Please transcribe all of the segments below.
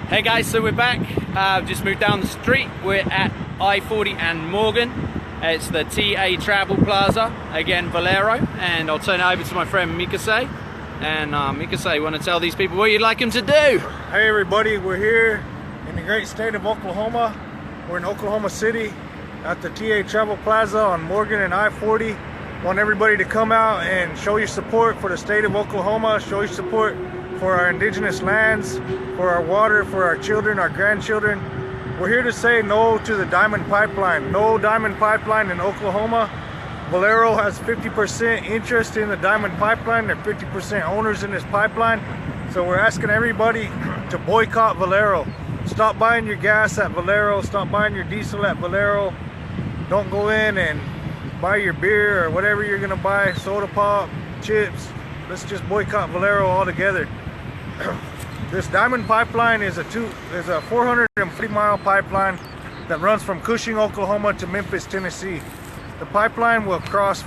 Hey guys, so we're back. Just moved down the street. We're at I40 and Morgan. It's the TA Travel Plaza, again Valero, and I'll turn it over to my friend Mikase. And Mikase, want to tell these people what you'd like them to do? Hey everybody, we're here in the great state of Oklahoma. We're in Oklahoma City at the TA Travel Plaza on Morgan and I40. Want everybody to come out and show your support for the state of Oklahoma, show your support for our indigenous lands, for our water, for our children, our grandchildren. We're here to say no to the diamond pipeline. No diamond pipeline in Oklahoma. Valero has 50% interest in the diamond pipeline. They're 50% owners in this pipeline. So we're asking everybody to boycott Valero. Stop buying your gas at Valero. Stop buying your diesel at Valero. Don't go in and buy your beer or whatever you're gonna buy, soda pop, chips. Let's just boycott Valero altogether. This diamond pipeline is a 450-mile pipeline that runs from Cushing, Oklahoma to Memphis, Tennessee. The pipeline will cross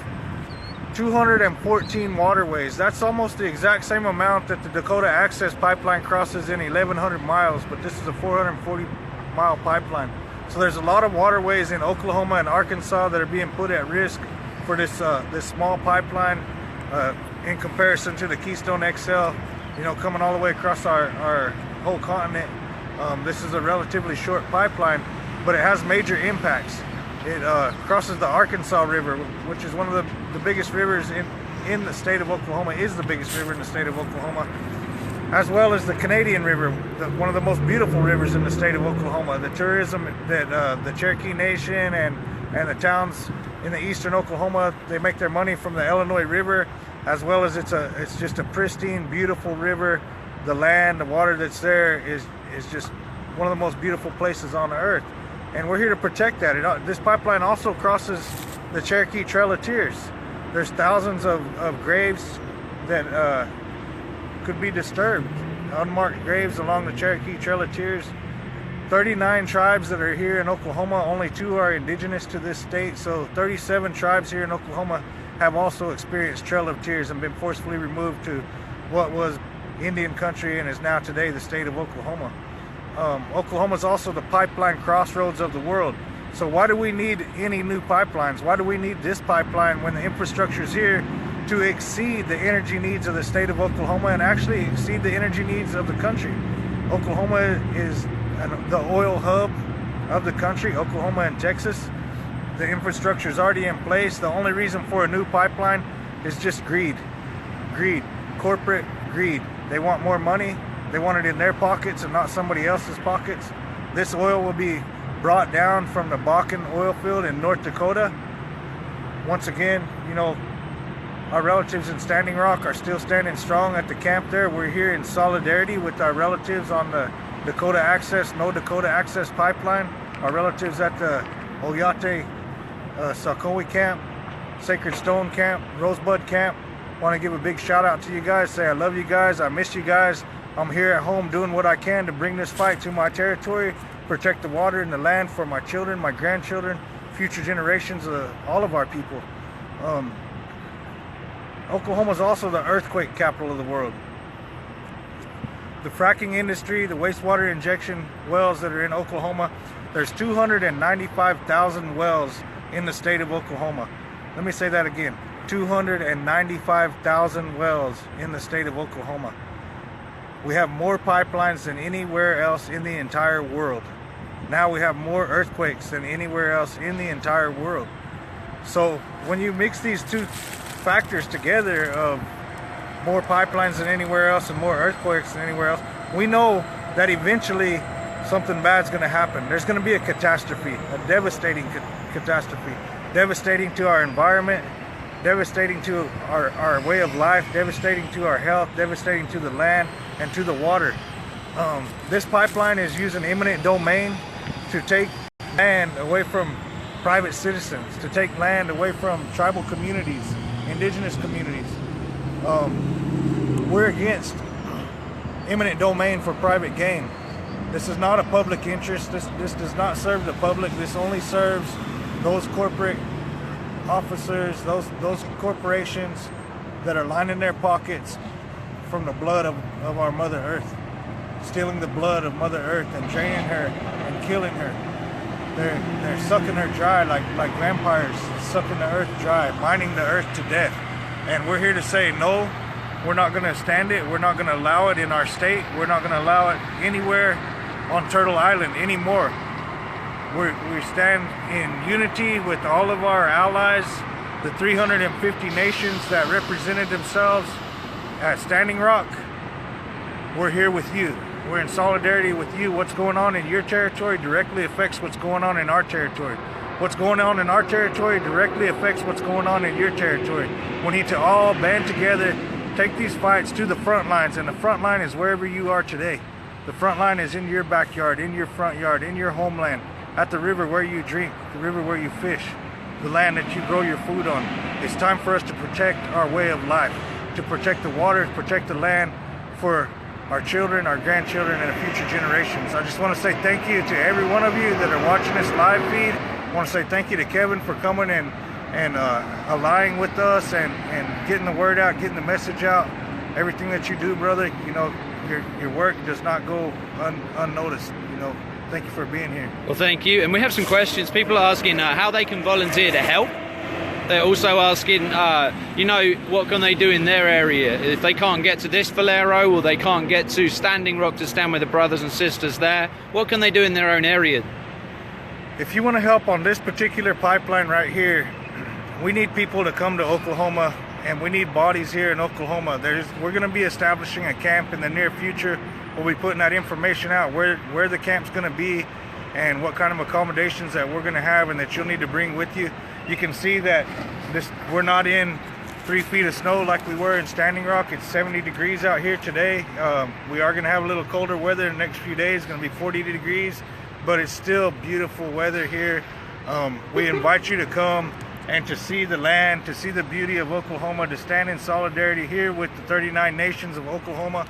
214 waterways. That's almost the exact same amount that the Dakota Access Pipeline crosses in 1,100 miles, but this is a 440-mile pipeline. So there's a lot of waterways in Oklahoma and Arkansas that are being put at risk for this small pipeline in comparison to the Keystone XL, you know, coming all the way across our whole continent. This is a relatively short pipeline, but it has major impacts. It crosses the Arkansas River, which is one of the biggest rivers in the state of Oklahoma, is the biggest river in the state of Oklahoma, as well as the Canadian River, one of the most beautiful rivers in the state of Oklahoma. The tourism that the Cherokee Nation and the towns in the eastern Oklahoma, they make their money from the Illinois River, as well as it's just a pristine, beautiful river. The land, the water that's there is just one of the most beautiful places on earth. And we're here to protect that. This pipeline also crosses the Cherokee Trail of Tears. There's thousands of graves that could be disturbed, unmarked graves along the Cherokee Trail of Tears. 39 tribes that are here in Oklahoma, only 2 are indigenous to this state, so 37 tribes here in Oklahoma have also experienced Trail of Tears and been forcefully removed to what was Indian country and is now today the state of Oklahoma. Oklahoma is also the pipeline crossroads of the world. So why do we need any new pipelines? Why do we need this pipeline when the infrastructure is here to exceed the energy needs of the state of Oklahoma and actually exceed the energy needs of the country? Oklahoma is the oil hub of the country, Oklahoma and Texas. The infrastructure is already in place. The only reason for a new pipeline is just greed. Greed, corporate greed. They want more money. They want it in their pockets and not somebody else's pockets. This oil will be brought down from the Bakken oil field in North Dakota. Once again, you know, our relatives in Standing Rock are still standing strong at the camp there. We're here in solidarity with our relatives on the Dakota Access, No Dakota Access Pipeline. Our relatives at the Oyate Salkowi Camp, Sacred Stone Camp, Rosebud Camp. Want to give a big shout out to you guys. Say I love you guys. I miss you guys. I'm here at home doing what I can to bring this fight to my territory, protect the water and the land for my children, my grandchildren, future generations of all of our people. Oklahoma is also the earthquake capital of the world. The fracking industry, the wastewater injection wells that are in Oklahoma, there's 295,000 wells in the state of Oklahoma. Let me say that again. 295,000 wells in the state of Oklahoma. We have more pipelines than anywhere else in the entire world. Now we have more earthquakes than anywhere else in the entire world. So when you mix these two factors together of more pipelines than anywhere else and more earthquakes than anywhere else, we know that eventually something bad's going to happen. There's going to be a catastrophe, a devastating catastrophe, devastating to our environment, devastating to our way of life, devastating to our health, devastating to the land and to the water. This pipeline is using eminent domain to take land away from private citizens, to take land away from tribal communities, indigenous communities. We're against eminent domain for private gain. This is not a public interest. This does not serve the public. This only serves those corporate officers, those corporations that are lining their pockets from the blood of our Mother Earth. stealing the blood of Mother Earth and draining her and killing her. They're sucking her dry like vampires, sucking the earth dry, mining the earth to death. And we're here to say no, we're not going to stand it. We're not going to allow it in our state. We're not going to allow it anywhere on Turtle Island anymore. We stand in unity with all of our allies, the 350 nations that represented themselves at Standing Rock. We're here with you. We're in solidarity with you. What's going on in your territory directly affects what's going on in our territory. What's going on in our territory directly affects what's going on in your territory. We need to all band together, take these fights to the front lines, and the front line is wherever you are today. The front line is in your backyard, in your front yard, in your homeland, at the river where you drink, the river where you fish, the land that you grow your food on. It's time for us to protect our way of life, to protect the water, protect the land for our children, our grandchildren, and future generations. I just want to say thank you to every one of you that are watching this live feed. I want to say thank you to Kevin for coming and allying with us and getting the word out, getting the message out. Everything that you do, brother, you know, your work does not go unnoticed. You know, thank you for being here. Well, thank you. And we have some questions. People are asking how they can volunteer to help. They're also asking, you know, what can they do in their area? If they can't get to this Valero or they can't get to Standing Rock to stand with the brothers and sisters there, what can they do in their own area? If you want to help on this particular pipeline right here, we need people to come to Oklahoma, and we need bodies here in Oklahoma. We're going to be establishing a camp in the near future. We'll be putting that information out, where the camp's going to be and what kind of accommodations that we're going to have and that you'll need to bring with you. You can see that we're not in 3 feet of snow like we were in Standing Rock. It's 70 degrees out here today. We are going to have a little colder weather in the next few days. It's going to be 40 degrees, but it's still beautiful weather here. We invite you to come and to see the land, to see the beauty of Oklahoma, to stand in solidarity here with the 39 nations of Oklahoma.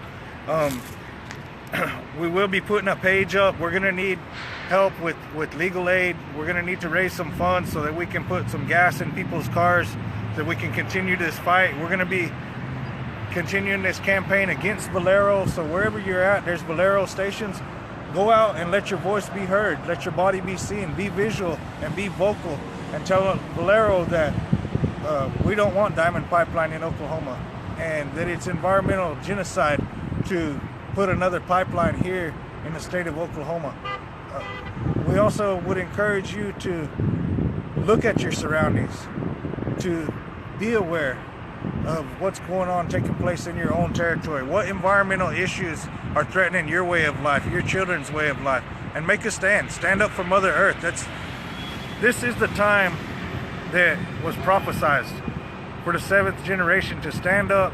We will be putting a page up. We're going to need help with legal aid. We're going to need to raise some funds so that we can put some gas in people's cars, so that we can continue this fight. We're going to be continuing this campaign against Valero. So wherever you're at, there's Valero stations. Go out and let your voice be heard. Let your body be seen. Be visual and be vocal, and tell Valero that we don't want Diamond Pipeline in Oklahoma, and that it's environmental genocide to put another pipeline here in the state of Oklahoma. We also would encourage you to look at your surroundings, to be aware of what's going on, taking place in your own territory. What environmental issues are threatening your way of life, your children's way of life, and make a stand. Stand up for Mother Earth. This is the time that was prophesized for the 7th generation to stand up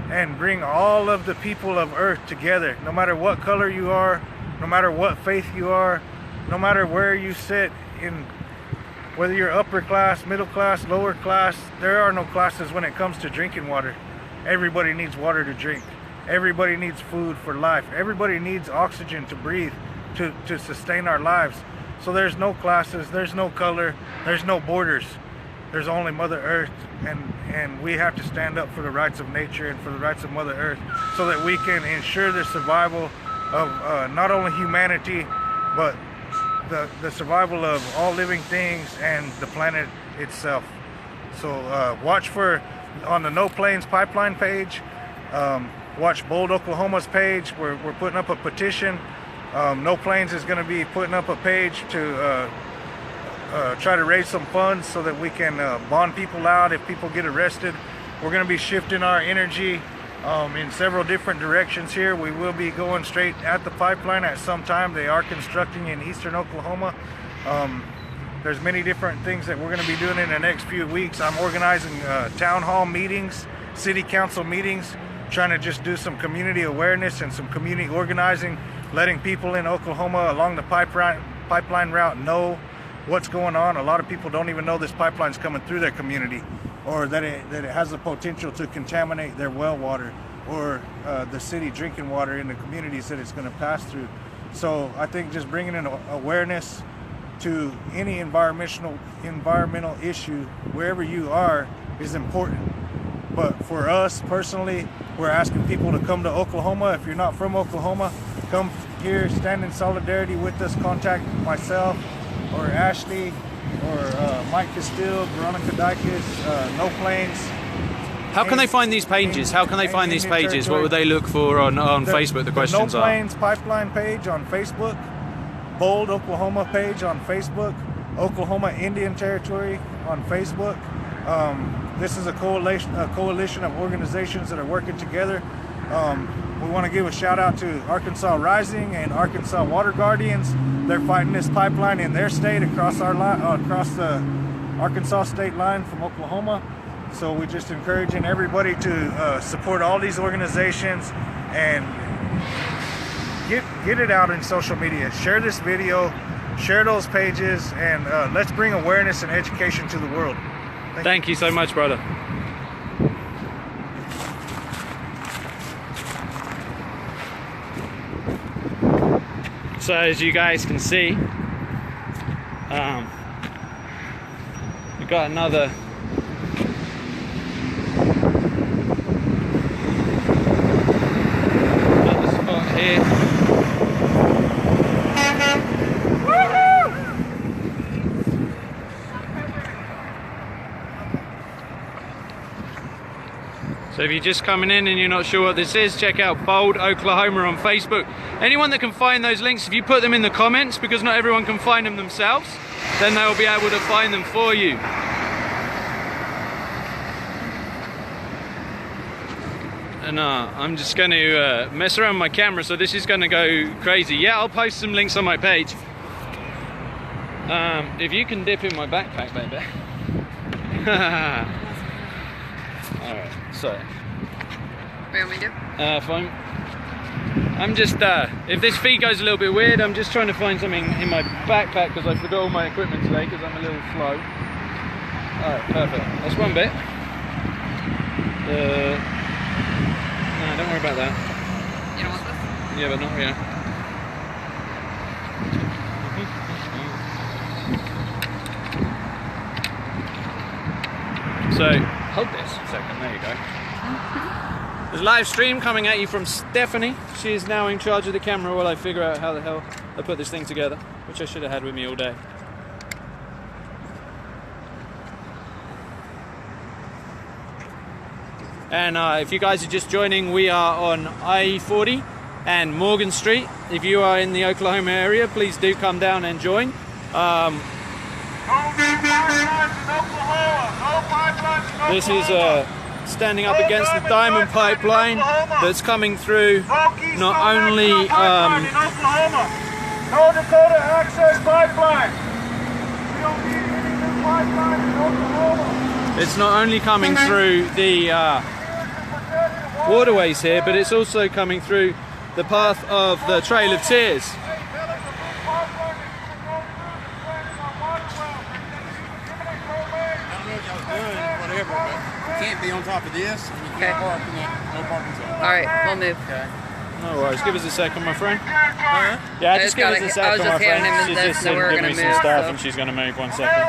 and bring all of the people of Earth together, no matter what color you are, no matter what faith you are, no matter where you sit in, whether you're upper class, middle class, lower class. There are no classes when it comes to drinking water. Everybody needs water to drink. Everybody needs food for life. Everybody needs oxygen to breathe, to sustain our lives. So there's no classes, there's no color, there's no borders. There's only Mother Earth, and we have to stand up for the rights of nature and for the rights of Mother Earth, so that we can ensure the survival of not only humanity, but the survival of all living things and the planet itself. So watch on the No Plains Pipeline page, watch Bold Oklahoma's page. We're putting up a petition. No Plains is going to be putting up a page to try to raise some funds so that we can bond people out if people get arrested. We're going to be shifting our energy in several different directions here. We will be going straight at the pipeline at some time. They are constructing in eastern Oklahoma. There's many different things that we're going to be doing in the next few weeks. I'm organizing town hall meetings, city council meetings, trying to just do some community awareness and some community organizing, letting people in Oklahoma along the pipeline route know what's going on. A lot of people don't even know this pipeline's coming through their community, or that it has the potential to contaminate their well water or the city drinking water in the communities that it's going to pass through. So I think just bringing in awareness to any environmental issue wherever you are is important. But for us personally, we're asking people to come to Oklahoma. If you're not from Oklahoma, come here, stand in solidarity with us. Contact myself or Ashley or Mike Castile, Veronica Dykes, No Planes. How can they find these pages? How can they find these pages? What would they look for on Facebook? The questions No are. Planes Pipeline page on Facebook, Bold Oklahoma page on Facebook, Oklahoma Indian Territory on Facebook. This is a coalition of organizations that are working together. We want to give a shout out to Arkansas Rising and Arkansas Water Guardians. They're fighting this pipeline in their state across our line, across the Arkansas state line from Oklahoma. So we're just encouraging everybody to support all these organizations and get it out in social media. Share this video, share those pages, and let's bring awareness and education to the world. Thank you so much, brother. So as you guys can see, we've got another spot here. So if you're just coming in and you're not sure what this is, check out Bold Oklahoma on Facebook. Anyone that can find those links, if you put them in the comments, because not everyone can find them themselves, then they'll be able to find them for you. And I'm just going to mess around with my camera, so this is going to go crazy. Yeah, I'll post some links on my page. If you can dip in my backpack, baby. Alright, so. What do you want me to do? Fine. I'm just, if this feed goes a little bit weird, I'm just trying to find something in my backpack because I forgot all my equipment today because I'm a little slow. Alright, perfect. That's one bit. No, don't worry about that. You don't want this? Yeah, but not yet. So, hold this a second, there you go. There's a live stream coming at you from Stephanie. She is now in charge of the camera while I figure out how the hell I put this thing together, which I should have had with me all day. And if you guys are just joining, we are on I40 and Morgan Street. If you are in the Oklahoma area, please do come down and join. This is standing up against the diamond pipeline that's coming through not only No Dakota Access Pipeline. We don't need any new pipeline in Oklahoma. it's not only coming through the waterways here, but it's also coming through the path of the Trail of Tears. Can't be on top of this, and you can't park in that no parking zone. Alright, we'll move. Okay. No worries, give us a second, my friend. Huh? Yeah, I just just give us gotta- a I second, was my just handing friend. him She's this, just so we're giving me gonna some move, stuff so. and she's going to move 1 second.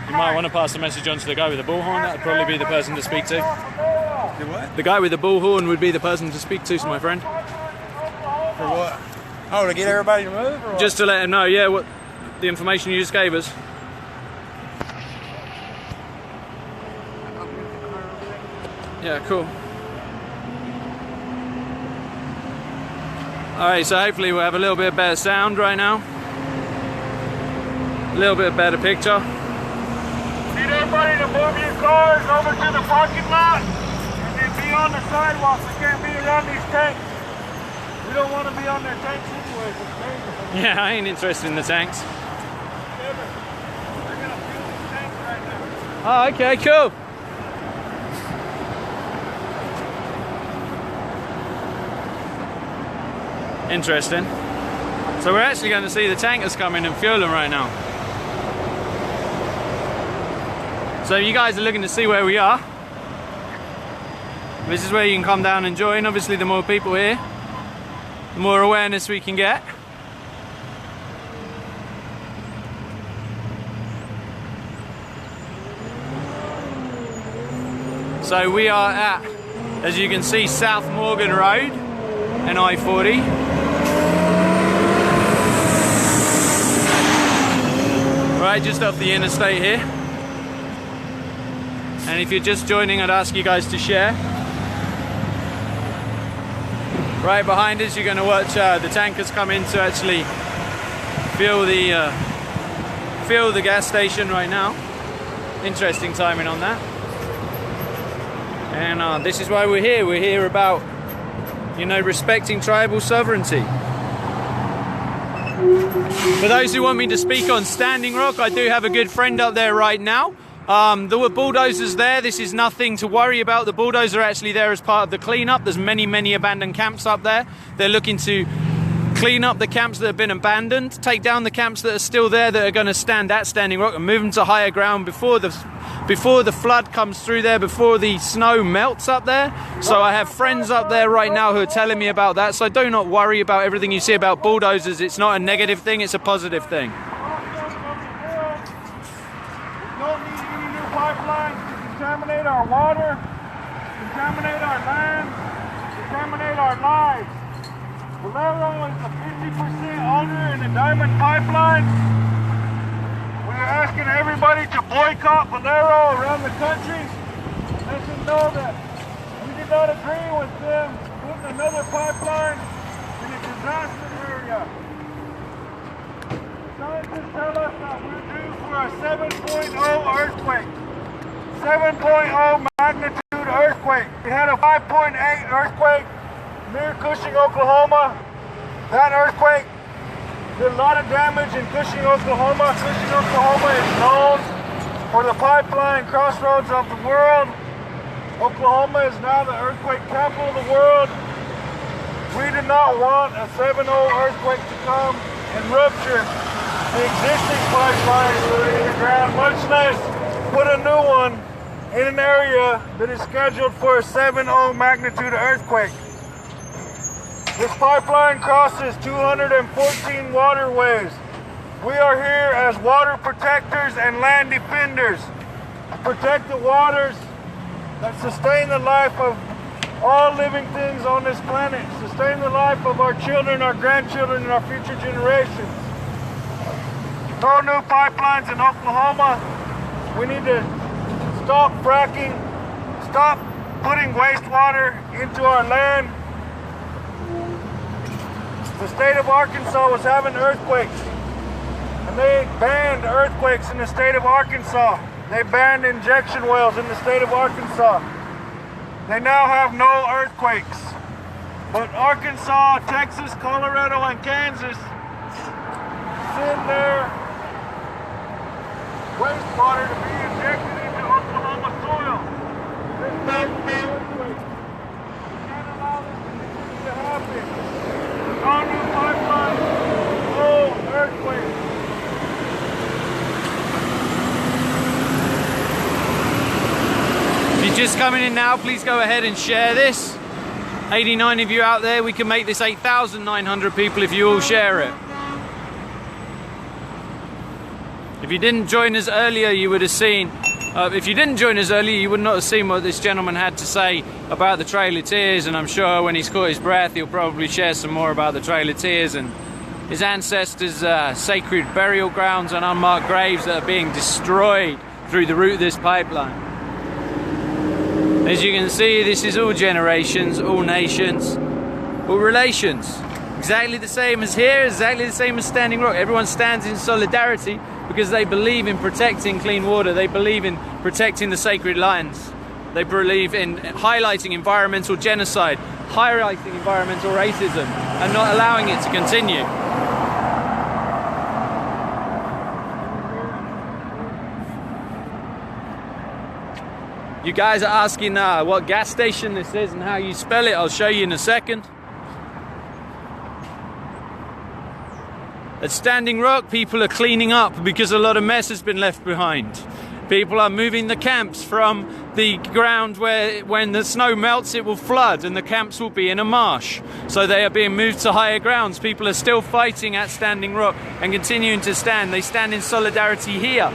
You might want to pass the message on to the guy with the bullhorn. That would probably be the person to speak to. Do what? The guy with the bullhorn would be the person to speak to, my friend. For what? Oh, to get everybody to move, or what? Just to let him know, yeah, what the information you just gave us. Yeah, cool. Alright, so hopefully we'll have a little bit better sound right now. A little bit better picture. Need everybody to move your cars over to the parking lot and then be on the sidewalk. We can't be around these tanks. We don't want to be on their tanks anyways. It's dangerous. Yeah, I ain't interested in the tanks. They're gonna fuel these tanks right now. Oh, okay, cool. Interesting. So we're actually going to see the tankers come in and fuel them right now. So you guys are looking to see where we are. This is where you can come down and join. Obviously the more people here, the more awareness we can get. So we are at, as you can see, South Morgan Road. and I40. Right, just off the interstate here. And if you're just joining, I'd ask you guys to share. Right behind us, you're going to watch the tankers come in to actually fill the gas station right now. Interesting timing on that. And this is why we're here. We're here about, you know, respecting tribal sovereignty. For those who want me to speak on Standing Rock, I do have a good friend up there right now. There were bulldozers there. This is nothing to worry about. The bulldozers are actually there as part of the cleanup. There's many abandoned camps up there. They're looking to clean up the camps that have been abandoned, take down the camps that are still there that are going to stand at Standing Rock, and move them to higher ground before the flood comes through there, before the snow melts up there. So I have friends up there right now who are telling me about that. So do not worry about everything you see about bulldozers. It's not a negative thing, it's a positive thing. We don't need any new pipelines to contaminate our water, contaminate our land, contaminate our lives. Valero is a 50% owner in the Diamond Pipeline. We are asking everybody to boycott Valero around the country. Let them know that we did not agree with them putting another pipeline in a disaster area. Scientists tell us that we're due for a 7.0 earthquake. 7.0 magnitude earthquake. We had a 5.8 earthquake near Cushing, Oklahoma. That earthquake did a lot of damage in Cushing, Oklahoma. Cushing, Oklahoma is known for the pipeline crossroads of the world. Oklahoma is now the earthquake capital of the world. We did not want a 7.0 earthquake to come and rupture the existing pipeline in the ground, much less put a new one in an area that is scheduled for a 7.0 magnitude earthquake. This pipeline crosses 214 waterways. We are here as water protectors and land defenders to protect the waters that sustain the life of all living things on this planet, sustain the life of our children, our grandchildren, and our future generations. No new pipelines in Oklahoma. We need to stop fracking, stop putting wastewater into our land. The state of Arkansas was having earthquakes, and they banned earthquakes in the state of Arkansas. They banned injection wells in the state of Arkansas. They now have no earthquakes. But Arkansas, Texas, Colorado, and Kansas send their wastewater to be injected into Oklahoma soil. This causes earthquakes. We can't allow this to continue to happen. No new pipeline, no earthquake. If you're just coming in now, please go ahead and share this. 89 of you out there, we can make this 8,900 people if you all share it. If you didn't join us earlier, you would have seen, if you didn't join us earlier, you would not have seen what this gentleman had to say about the Trail of Tears, and I'm sure when he's caught his breath, he'll probably share some more about the Trail of Tears and his ancestors' sacred burial grounds and unmarked graves that are being destroyed through the route of this pipeline. As you can see, this is all generations, all nations, all relations. Exactly the same as here, exactly the same as Standing Rock. Everyone stands in solidarity because they believe in protecting clean water. They believe in protecting the sacred lands. They believe in highlighting environmental genocide, highlighting environmental racism, and not allowing it to continue. You guys are asking what gas station this is and how you spell it. I'll show you in a second. At Standing Rock, people are cleaning up because a lot of mess has been left behind. People are moving the camps from the ground where when the snow melts it will flood and the camps will be in a marsh. So they are being moved to higher grounds. People are still fighting at Standing Rock and continuing to stand. They stand in solidarity here.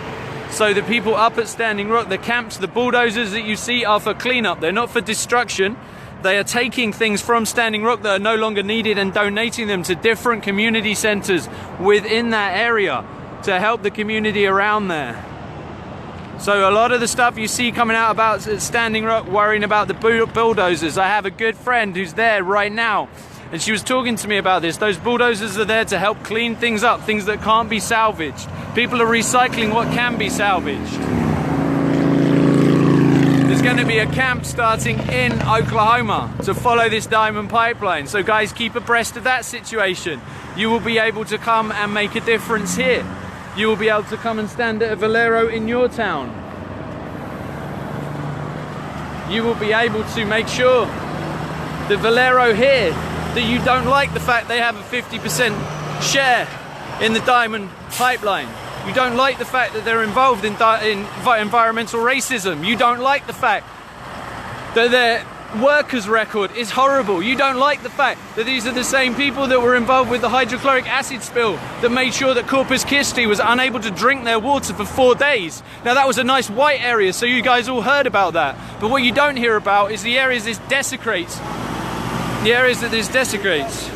So the people up at Standing Rock, the camps, the bulldozers that you see are for cleanup. They're not for destruction. They are taking things from Standing Rock that are no longer needed and donating them to different community centers within that area to help the community around there. So a lot of the stuff you see coming out about Standing Rock, worrying about the bulldozers. I have a good friend who's there right now, and she was talking to me about this. Those bulldozers are there to help clean things up, things that can't be salvaged. People are recycling what can be salvaged. There's going to be a camp starting in Oklahoma to follow this diamond pipeline. So guys, keep abreast of that situation. You will be able to come and make a difference here. You will be able to come and stand at a Valero in your town. You will be able to make sure the Valero here, that you don't like the fact they have a 50% share in the diamond pipeline. You don't like the fact that they're involved in environmental racism. You don't like the fact that their workers' record is horrible. You don't like the fact that these are the same people that were involved with the hydrochloric acid spill that made sure that Corpus Christi was unable to drink their water for 4 days. Now that was a nice white area, so you guys all heard about that. But what you don't hear about is the areas this desecrates. The areas that this desecrates.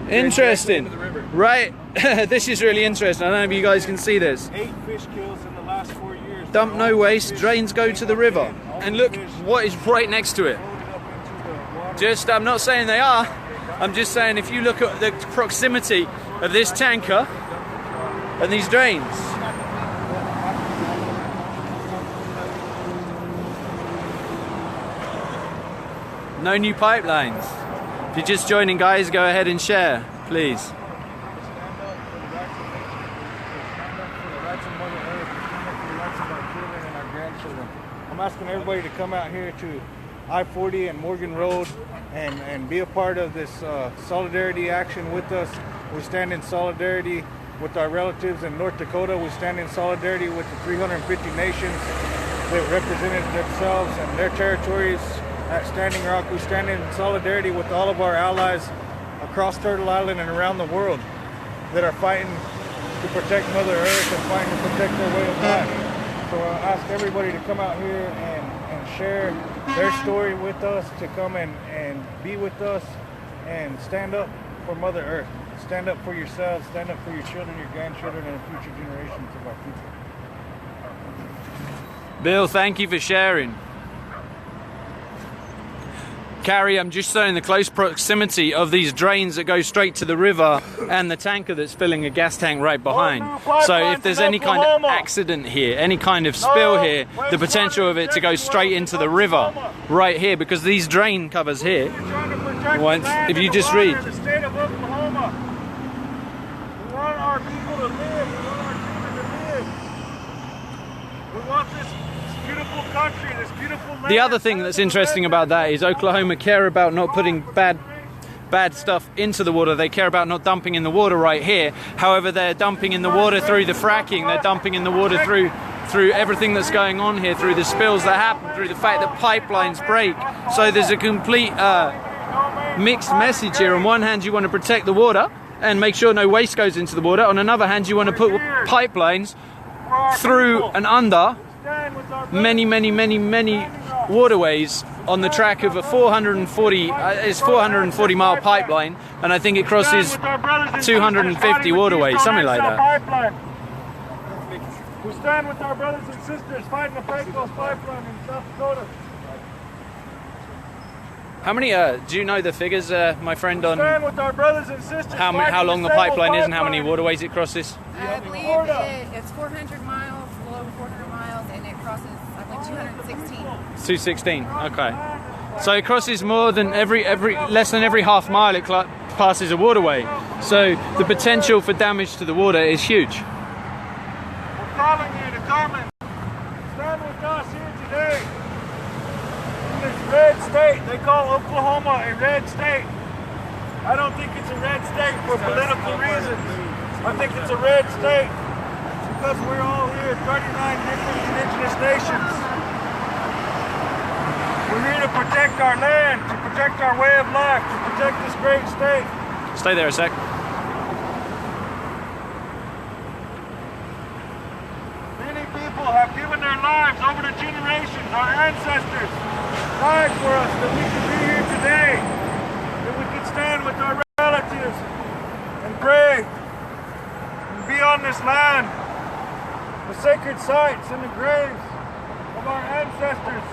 Interesting, right? This is really interesting. I don't know if you guys can see this. 8 fish kills in the last 4 years. Dump no waste, drains go to the river. And look what is right next to it. Just, I'm not saying they are. I'm just saying if you look at the proximity of this tanker and these drains. No new pipelines. If you're just joining, guys, go ahead and share, please. I'm asking everybody to come out here to I40 and Morgan Road and be a part of this solidarity action with us. We stand in solidarity with our relatives in North Dakota. We stand in solidarity with the 350 nations that represented themselves and their territories at Standing Rock. We stand in solidarity with all of our allies across Turtle Island and around the world that are fighting to protect Mother Earth and fighting to protect their way of life. So I ask everybody to come out here and share their story with us, to come and be with us and stand up for Mother Earth. Stand up for yourselves, stand up for your children, your grandchildren, and future generations of our future. Bill, thank you for sharing. Carrie, I'm just saying the close proximity of these drains that go straight to the river and the tanker that's filling a gas tank right behind. So if there's any kind of accident here, any kind of spill here, the potential of it to go straight into the river right here, because these drain covers here, if you just read. The state of Oklahoma. We want our people to live. We want our children to live. We want this beautiful country, this beautiful land. The other thing that's interesting about that is Oklahoma care about not putting bad stuff into the water. They care about not dumping in the water right here. However, they're dumping in the water through the fracking. They're dumping in the water through everything that's going on here, through the spills that happen, through the fact that pipelines break. So there's a complete mixed message here. On one hand, you want to protect the water and make sure no waste goes into the water. On another hand, you want to put pipelines through and under many waterways on the track of a 440 mile pipeline, and I think it crosses 250 waterways, something like that. We stand with our brothers and sisters fighting the Franco's pipeline in South Dakota. How many, do you know the figures, my friend, on stand with our brothers and sisters how long the pipeline is and how many waterways it crosses? I believe it's 400 miles, a little over 400 miles, and it crosses, I believe, 216. 216, okay. So it crosses more than less than every half mile it passes a waterway. So the potential for damage to the water is huge. We're calling you to come and stand with us here today. In this red state, they call Oklahoma a red state. I don't think it's a red state for political reasons. I think it's a red state because we're all here, 39 different indigenous nations. We're here to protect our land, to protect our way of life, to protect this great state. Stay there a sec. Many people have given their lives over the generations our ancestors died for us, that we could be here today, that we could stand with our relatives and pray and be on this land, the sacred sites and the graves of our ancestors.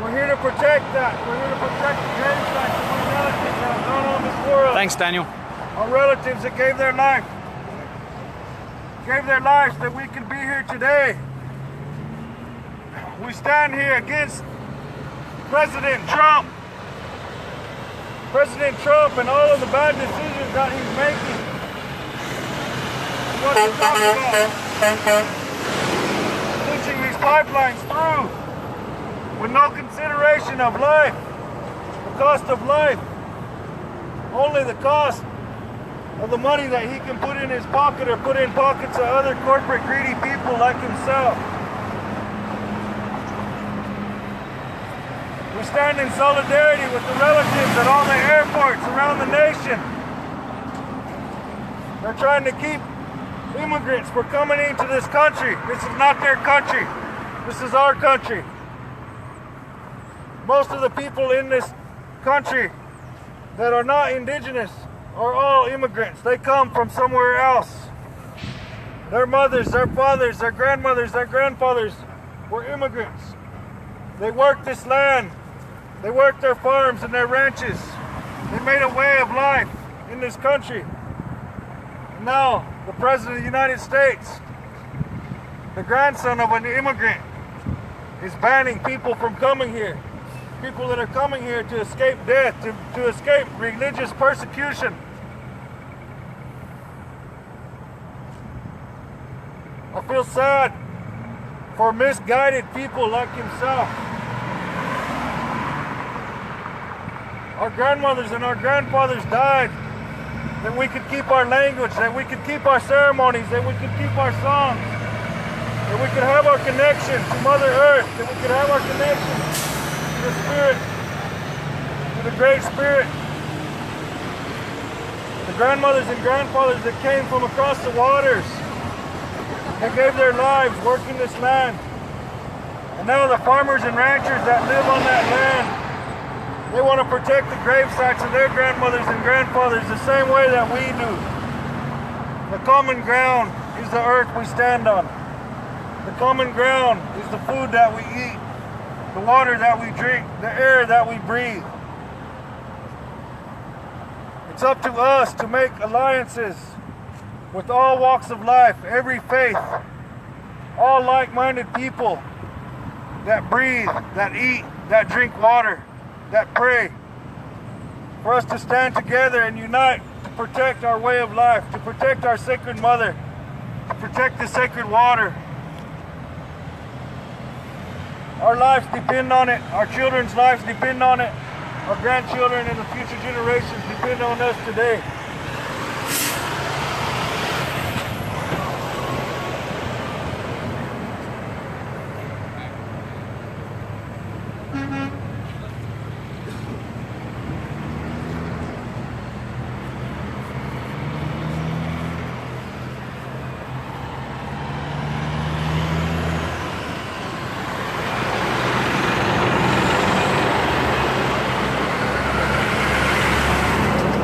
We're here to protect that. We're here to protect the grave sites of our relatives that have gone on this world. Thanks, Daniel. Our relatives that gave their lives that we can be here today. We stand here against President Trump. President Trump and all of the bad decisions that he's making. What he's talking about. Pushing these pipelines through with no consideration of life, the cost of life, only the cost of the money that he can put in his pocket or put in pockets of other corporate greedy people like himself. We stand in solidarity with the relatives at all the airports around the nation. They're trying to keep immigrants from coming into this country. This is not their country. This is our country. Most of the people in this country that are not indigenous are all immigrants. They come from somewhere else. Their mothers, their fathers, their grandmothers, their grandfathers were immigrants. They worked this land. They worked their farms and their ranches. They made a way of life in this country. And now, the President of the United States, the grandson of an immigrant, is banning people from coming here. People that are coming here to escape death, to escape religious persecution. I feel sad for misguided people like himself. Our grandmothers and our grandfathers died that we could keep our language, that we could keep our ceremonies, that we could keep our songs, that we could have our connection to Mother Earth, that we could have our connection the Spirit, to the Great Spirit. The grandmothers and grandfathers that came from across the waters and gave their lives working this land. And now the farmers and ranchers that live on that land, they want to protect the grave sites of their grandmothers and grandfathers the same way that we do. The common ground is the earth we stand on. The common ground is the food that we eat, the water that we drink, the air that we breathe. It's up to us to make alliances with all walks of life, every faith, all like-minded people that breathe, that eat, that drink water, that pray. For us to stand together and unite to protect our way of life, to protect our sacred mother, to protect the sacred water. Our lives depend on it. Our children's lives depend on it. Our grandchildren and the future generations depend on us today.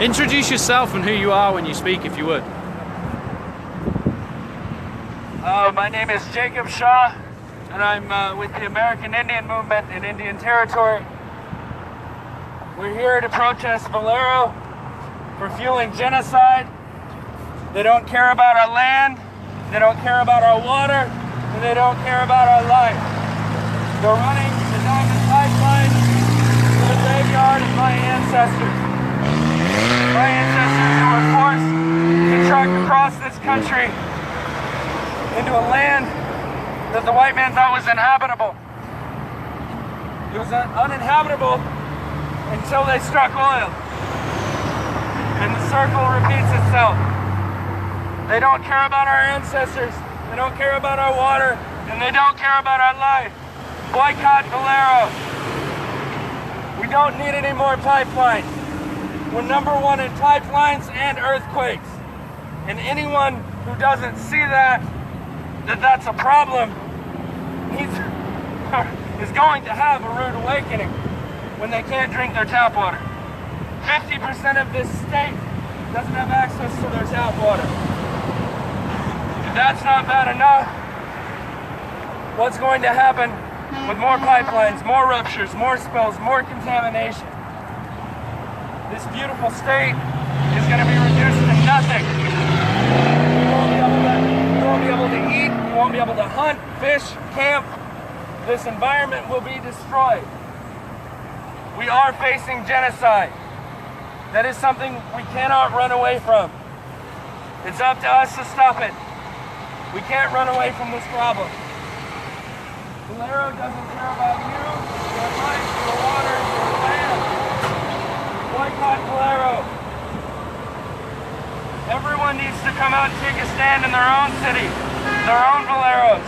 Introduce yourself and who you are when you speak, if you would. My name is Jacob Shaw, and I'm with the American Indian Movement in Indian Territory. We're here to protest Valero for fueling genocide. They don't care about our land, they don't care about our water, and they don't care about our life. They're running the diamond pipeline to the graveyard of my ancestors. My ancestors who were forced to trek across this country into a land that the white man thought was inhabitable. It was uninhabitable until they struck oil. And the circle repeats itself. They don't care about our ancestors, they don't care about our water, and they don't care about our life. Boycott Valero. We don't need any more pipelines. We're number one in pipelines and earthquakes. And anyone who doesn't see that that's a problem needs is going to have a rude awakening when they can't drink their tap water. 50% of this state doesn't have access to their tap water. If that's not bad enough, what's going to happen with more pipelines, more ruptures, more spills, more contamination? This beautiful state is going to be reduced to nothing. You won't be able to eat, you won't be able to hunt, fish, camp. This environment will be destroyed. We are facing genocide. That is something we cannot run away from. It's up to us to stop it. We can't run away from this problem. Valero doesn't care about you, your life, your water, your land. Boycott Valero. Everyone needs to come out and take a stand in their own city, their own Valeros.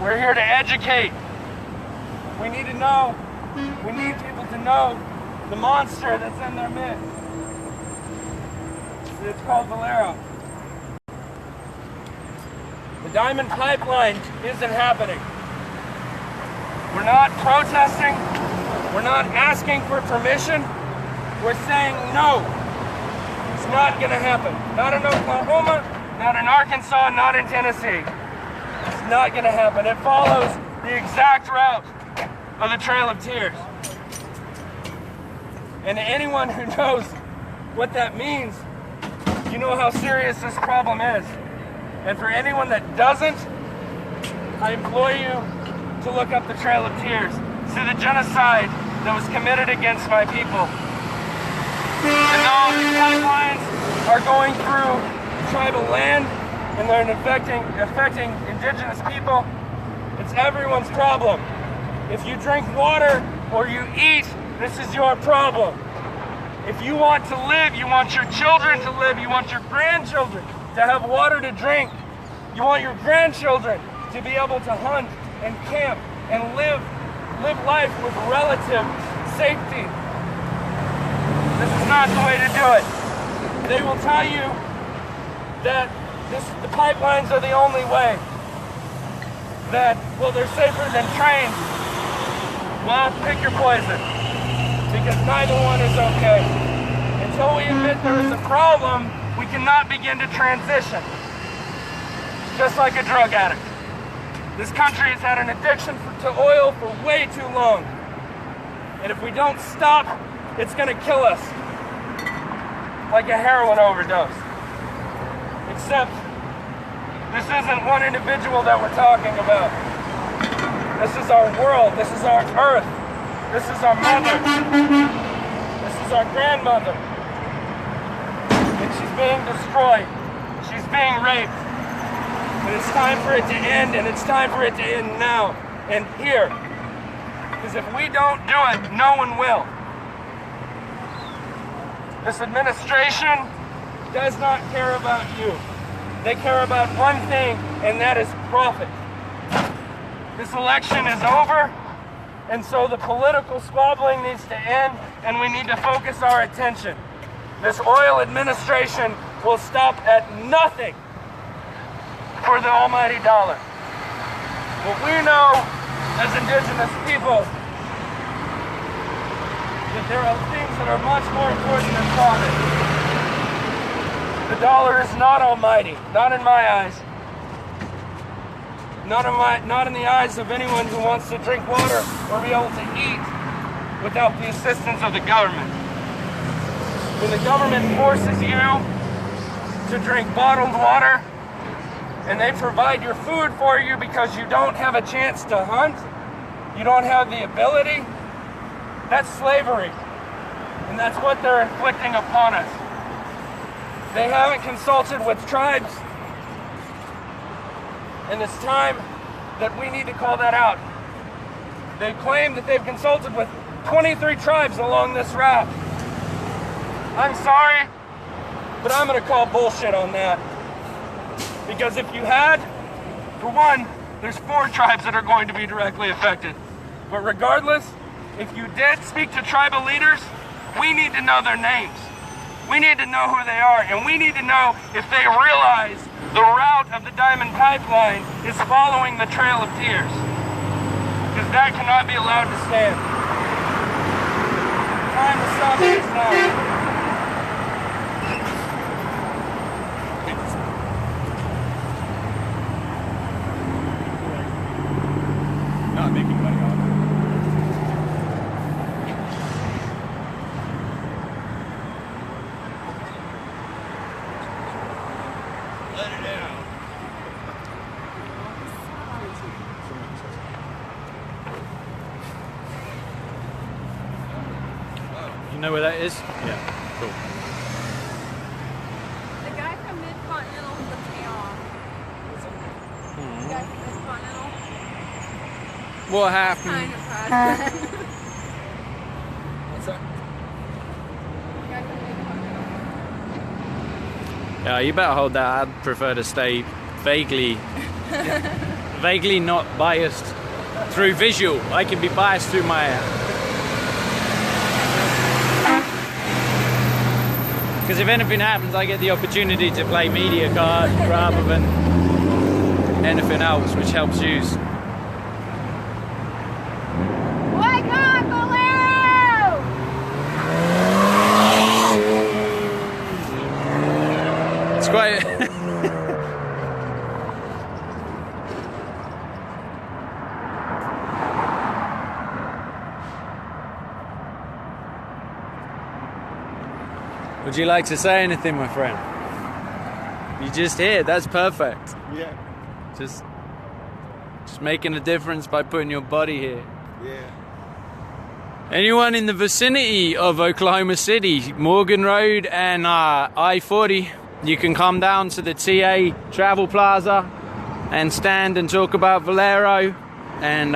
We're here to educate. We need to know, we need people to know the monster that's in their midst. It's called Valero. The Diamond Pipeline isn't happening. We're not protesting. We're not asking for permission. We're saying no. It's not going to happen. Not in Oklahoma, not in Arkansas, not in Tennessee. It's not going to happen. It follows the exact route of the Trail of Tears. And anyone who knows what that means, you know how serious this problem is. And for anyone that doesn't, I implore you to look up the Trail of Tears. See the genocide that was committed against my people. And though these pipelines are going through tribal land and they're affecting indigenous people, it's everyone's problem. If you drink water or you eat, this is your problem. If you want to live, you want your children to live, you want your grandchildren to have water to drink, you want your grandchildren to be able to hunt and camp and live life with relative safety. This is not the way to do it. They will tell you that the pipelines are the only way. That, well, they're safer than trains. Well, pick your poison. Because neither one is okay. Until we admit there is a problem, we cannot begin to transition. Just like a drug addict. This country has had an addiction to oil for way too long. And if we don't stop, it's going to kill us. Like a heroin overdose. Except, this isn't one individual that we're talking about. This is our world. This is our earth. This is our mother. This is our grandmother. And she's being destroyed. She's being raped. And it's time for it to end, and it's time for it to end now and here. Because if we don't do it, no one will. This administration does not care about you. They care about one thing, and that is profit. This election is over, and so the political squabbling needs to end, and we need to focus our attention. This oil administration will stop at nothing for the almighty dollar. But we know, as indigenous people, that there are things that are much more important than profit. The dollar is not almighty, not in my eyes. Not in the eyes of anyone who wants to drink water or be able to eat without the assistance of the government. When the government forces you to drink bottled water and they provide your food for you because you don't have a chance to hunt, you don't have the ability, that's slavery. And that's what they're inflicting upon us. They haven't consulted with tribes. And it's time that we need to call that out. They claim that they've consulted with 23 tribes along this route. I'm sorry, but I'm going to call bullshit on that. Because if you had, for one, there's 4 tribes that are going to be directly affected. But regardless, if you did speak to tribal leaders, we need to know their names. We need to know who they are, and we need to know if they realize the route of the Diamond Pipeline is following the Trail of Tears. That cannot be allowed to stand. Time to stop this now. Not making money on it. Let it out. You know where that is? Yeah, cool. The guy from Mid-Continental flipped me off. The guy from Mid-Continental. What happened? Kind of fast. What's that? The guy from Mid-Continental. Yeah, you better hold that. I'd prefer to stay vaguely not biased through visual. I can be biased through my... Because if anything happens, I get the opportunity to play media card rather than anything else, which helps use. Boycott Valero! It's quite... Would you like to say anything, my friend? You just here, that's perfect. Yeah. Just making a difference by putting your body here. Yeah. Anyone in the vicinity of Oklahoma City, Morgan Road and I40, you can come down to the TA Travel Plaza and stand and talk about Valero, and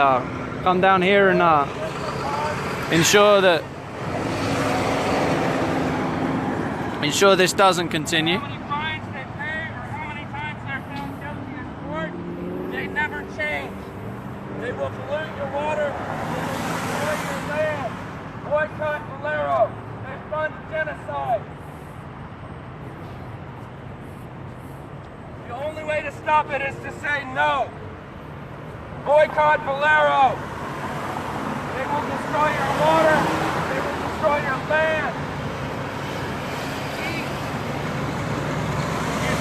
come down here and ensure this doesn't continue. How many fines they pay or how many times they're found guilty in court, they never change. They will pollute your water, they will destroy your land. Boycott Valero. They fund genocide. The only way to stop it is to say no. Boycott Valero. They will destroy your water, they will destroy your land.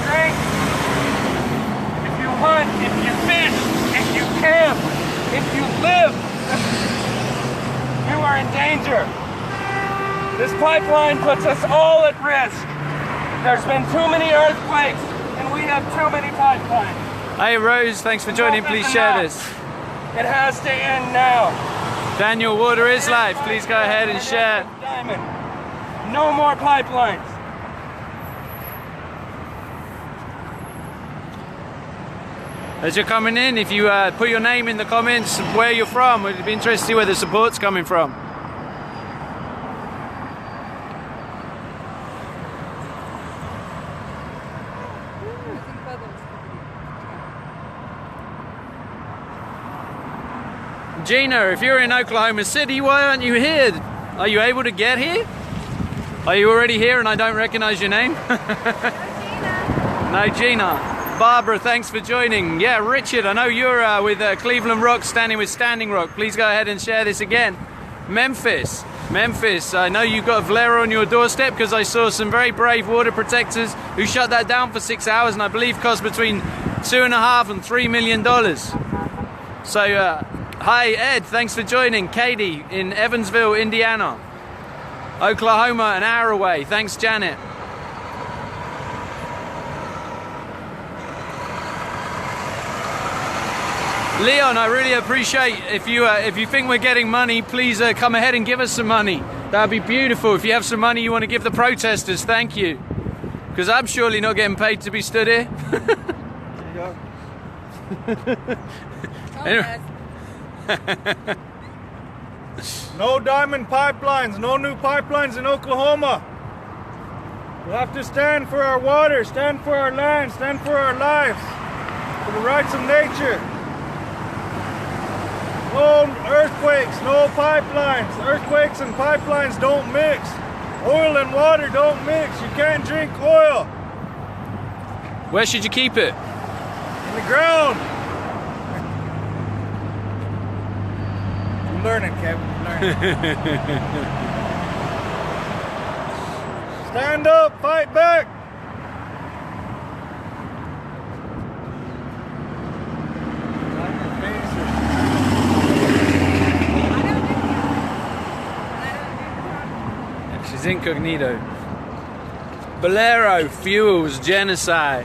Drink, if you hunt, if you fish, if you camp, if you live, you are in danger. This pipeline puts us all at risk. There's been too many earthquakes, and we have too many pipelines. Hey Rose, thanks for joining. Please share this. It has to end now. Daniel, water is life. Please go ahead and share. Diamond. No more pipelines. As you're coming in, if you put your name in the comments where you're from, it'd be interesting to see where the support's coming from. Gina, if you're in Oklahoma City, why aren't you here? Are you able to get here? Are you already here and I don't recognize your name? No, Gina. Barbara, thanks for joining. Yeah, Richard, I know you're with Cleveland Rock, standing with Standing Rock. Please go ahead and share this again. Memphis, I know you've got Valero on your doorstep because I saw some very brave water protectors who shut that down for 6 hours and I believe cost between $2.5 and $3 million. So, hi Ed, thanks for joining. Katie in Evansville, Indiana. Oklahoma, an hour away. Thanks, Janet. Leon, I really appreciate if you think we're getting money, please come ahead and give us some money. That'd be beautiful. If you have some money you want to give the protesters, thank you. Because I'm surely not getting paid to be stood here. Anyway. No diamond pipelines, no new pipelines in Oklahoma. We'll have to stand for our water, stand for our land, stand for our lives, for the rights of nature. No earthquakes, no pipelines. Earthquakes and pipelines don't mix. Oil and water don't mix. You can't drink oil. Where should you keep it? In the ground. learning, Kevin. We're learning. Stand up, fight back. She's incognito. Valero fuels genocide.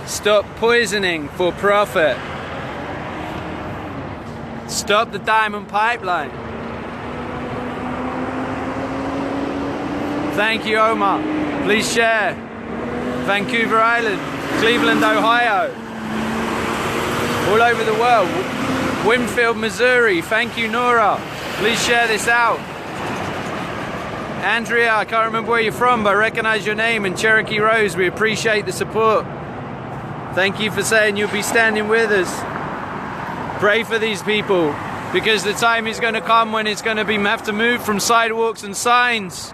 Stop poisoning for profit. Stop the diamond pipeline. Thank you, Omar. Please share. Vancouver Island, Cleveland, Ohio. All over the world. Winfield, Missouri. Thank you, Nora. Please share this out. Andrea, I can't remember where you're from, but I recognize your name. And Cherokee Rose, we appreciate the support. Thank you for saying you'll be standing with us. Pray for these people, because the time is going to come when it's going to be have to move from sidewalks and signs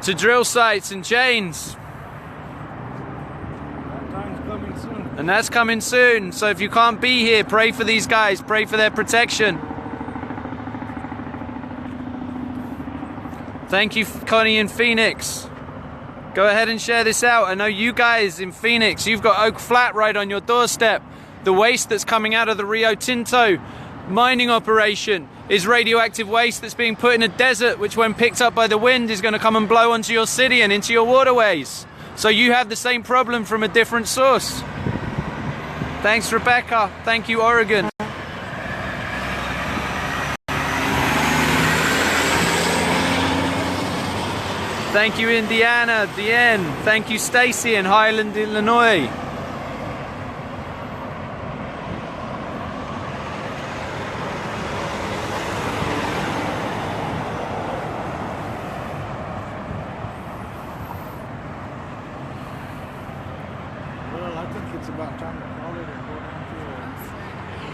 to drill sites and chains. That time's coming soon. And that's coming soon. So if you can't be here, pray for these guys. Pray for their protection. Thank you, Connie in Phoenix. Go ahead and share this out. I know you guys in Phoenix, you've got Oak Flat right on your doorstep. The waste that's coming out of the Rio Tinto mining operation is radioactive waste that's being put in a desert, which when picked up by the wind is going to come and blow onto your city and into your waterways. So you have the same problem from a different source. Thanks, Rebecca. Thank you, Oregon. Thank you, Indiana, Deanne. Thank you, Stacy in Highland, Illinois. Well, I think it's about time to call it and go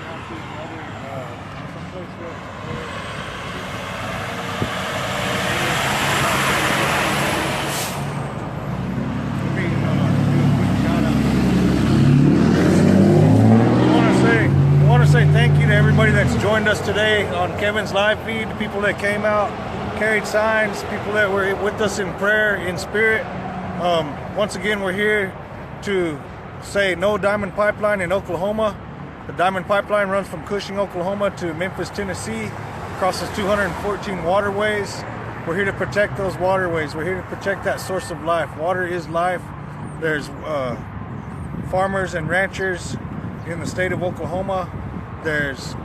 down to another someplace where say thank you to everybody that's joined us today on Kevin's live feed, the people that came out, carried signs, people that were with us in prayer, in spirit. Once again, we're here to say no diamond pipeline in Oklahoma. The diamond pipeline runs from Cushing, Oklahoma to Memphis, Tennessee, crosses 214 waterways. We're here to protect those waterways. We're here to protect that source of life. Water is life. There's farmers and ranchers in the state of Oklahoma. There's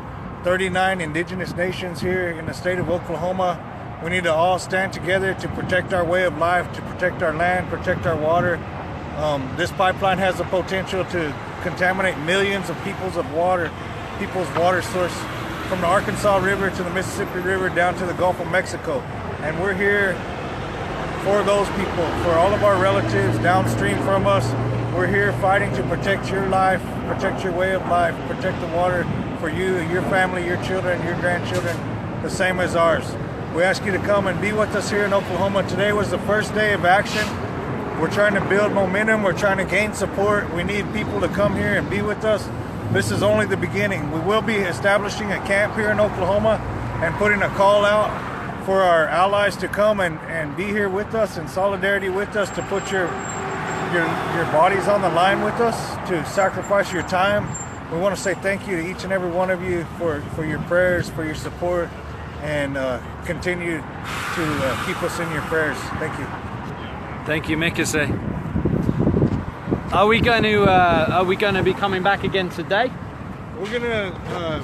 39 indigenous nations here in the state of Oklahoma. We need to all stand together to protect our way of life, to protect our land, protect our water. This pipeline has the potential to contaminate millions of people's water source from the Arkansas River to the Mississippi River down to the Gulf of Mexico. And we're here for those people, for all of our relatives downstream from us. We're here fighting to protect your life, protect your way of life, protect the water for you, your family, your children, your grandchildren, the same as ours. We ask you to come and be with us here in Oklahoma. Today was the first day of action. We're trying to build momentum. We're trying to gain support. We need people to come here and be with us. This is only the beginning. We will be establishing a camp here in Oklahoma and putting a call out for our allies to come and be here with us in solidarity with us, to put your bodies on the line with us, to sacrifice your time. We want to say thank you to each and every one of you for your prayers, for your support, and continue to keep us in your prayers. Thank you. Thank you, Mikase. Are we going to be coming back again today? We're going to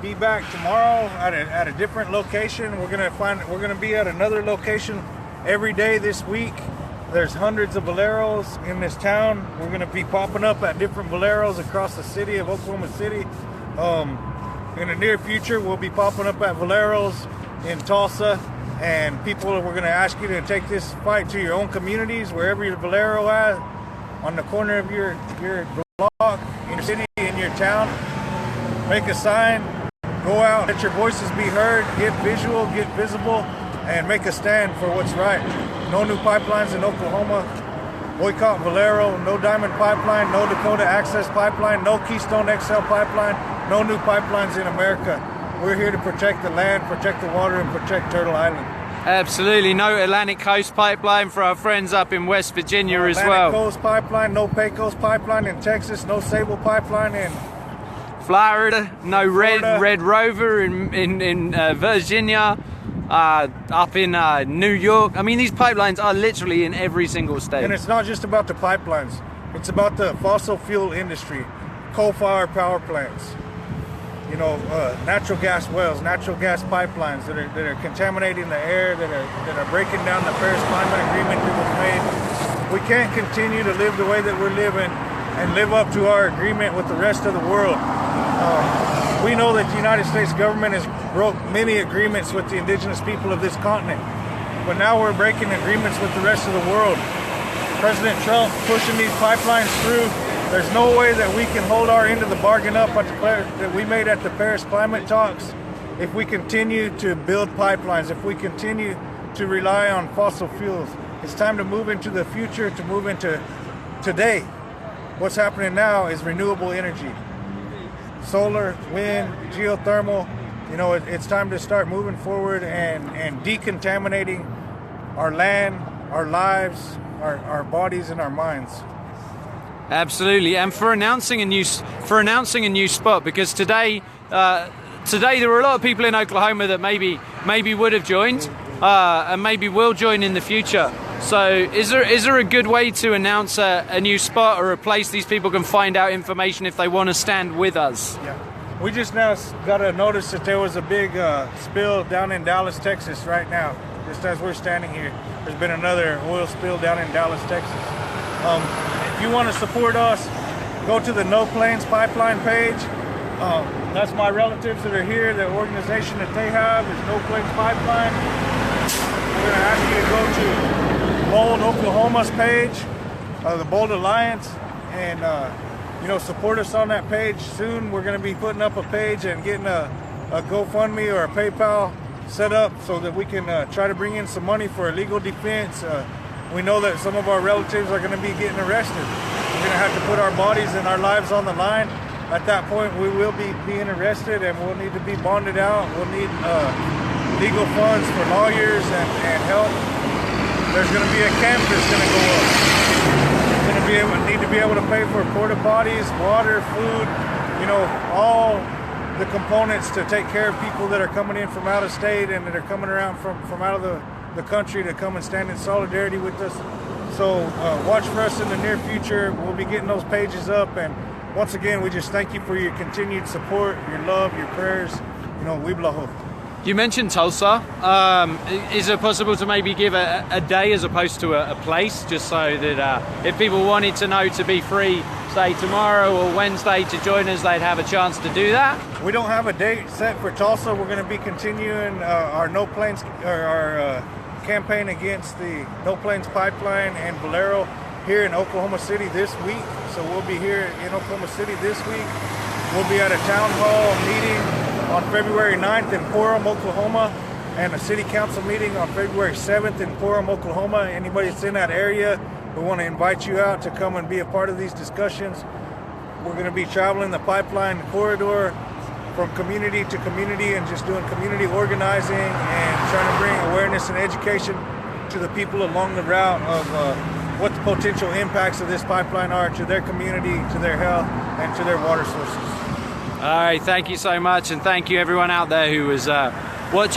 be back tomorrow at a different location. We're going to be at another location every day this week. There's hundreds of Valeros in this town. We're going to be popping up at different Valeros across the city of Oklahoma City. In the near future, we'll be popping up at Valeros in Tulsa. And people, we're going to ask you to take this fight to your own communities, wherever your Valero at, on the corner of your block, in your city, in your town. Make a sign, go out, let your voices be heard, get visual, get visible, and make a stand for what's right. No new pipelines in Oklahoma. Boycott Valero. No Diamond Pipeline. No Dakota Access Pipeline. No Keystone XL Pipeline. No new pipelines in America. we're here to protect the land, protect the water, and protect Turtle Island. Absolutely. No Atlantic Coast Pipeline for our friends up in West Virginia as well. Atlantic Coast Pipeline, no Pecos Pipeline in Texas, no Sable Pipeline in Florida, no Florida. Red Rover in Virginia, up in New York. I mean, these pipelines are literally in every single state. And it's not just about the pipelines. It's about the fossil fuel industry, coal-fired power plants, you know, natural gas wells, natural gas pipelines that are contaminating the air, that are breaking down the Paris Climate Agreement that was made. We can't continue to live the way that we're living and live up to our agreement with the rest of the world. We know that the United States government has broke many agreements with the indigenous people of this continent, but now we're breaking agreements with the rest of the world. President Trump pushing these pipelines through. There's no way that we can hold our end of the bargain up that we made at the Paris climate talks if we continue to build pipelines, if we continue to rely on fossil fuels. It's time to move into the future, to move into today. What's happening now is renewable energy. Solar, wind, geothermal. You know, it's time to start moving forward and decontaminating our land, our lives, our bodies, and our minds. Absolutely, and for announcing a new spot, because today there were a lot of people in Oklahoma that maybe would have joined and maybe will join in the future. So is there a good way to announce a new spot or a place these people can find out information if they want to stand with us? Yeah, we just now got a notice that there was a big spill down in Dallas, Texas right now. Just as we're standing here, there's been another oil spill down in Dallas, Texas. If you want to support us, go to the No Plains Pipeline page. That's my relatives that are here. The organization that they have is No Plains Pipeline. We're going to ask you to go to Bold, Oklahoma's page, the Bold Alliance, and you know, support us on that page. Soon we're going to be putting up a page and getting a GoFundMe or a PayPal set up so that we can try to bring in some money for a legal defense. We know that some of our relatives are going to be getting arrested. We're going to have to put our bodies and our lives on the line. At that point, we will be being arrested and we'll need to be bonded out. We'll need legal funds for lawyers and help. There's going to be a camp that's going to go up. We're going to need to be able to pay for porta potties, water, food, you know, all the components to take care of people that are coming in from out of state and that are coming around from out of the country to come and stand in solidarity with us. So watch for us in the near future. We'll be getting those pages up, and once again, we just thank you for your continued support, your love, your prayers. You know, we blow. You mentioned Tulsa. Is it possible to maybe give a day as opposed to a place, just so that if people wanted to know to be free, say tomorrow or Wednesday, to join us, they'd have a chance to do that? We don't have a date set for Tulsa. We're going to be continuing our No Plains, our campaign against the No Plains Pipeline and Valero here in Oklahoma City this week. So we'll be here in Oklahoma City this week. We'll be at a town hall meeting on February 9th in Coram, Oklahoma, and a city council meeting on February 7th in Coram, Oklahoma. Anybody that's in that area, we want to invite you out to come and be a part of these discussions. We're going to be traveling the pipeline corridor from community to community and just doing community organizing and trying to bring awareness and education to the people along the route of what the potential impacts of this pipeline are to their community, to their health, and to their water sources. All right, thank you so much, and thank you everyone out there who was watching.